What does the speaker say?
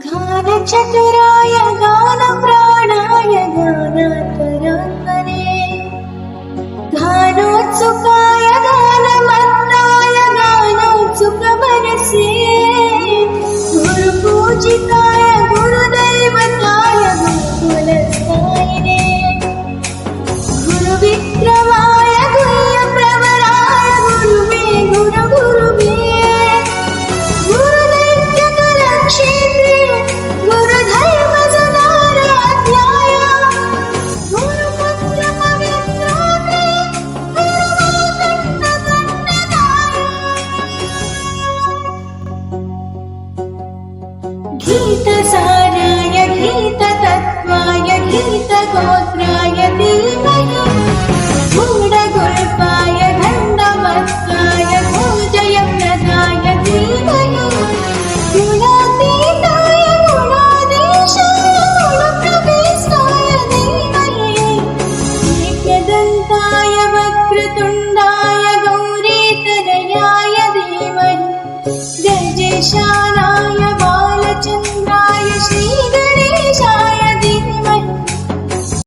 गानचतुराय गानप्राणाय गानान्तरात्मने गानोत्सुकाय गानमत्ताय गानोत्सुकमनसे गुरुपूजिताय गुरुदैवताय गुरुकुलस्थायिने गुरुविक्रमाय गुह्यप्रवराय गुरुवे गुरुगुरुवे गुरुदैत्यकलक्षेत्रे गुरुधर्मसदाराध्याय गुरुपुत्रपवित्रोत्रे गुरुमातङ्गदण्डकाय गीतसाराय गीततत्त्वाय गीतगोत्र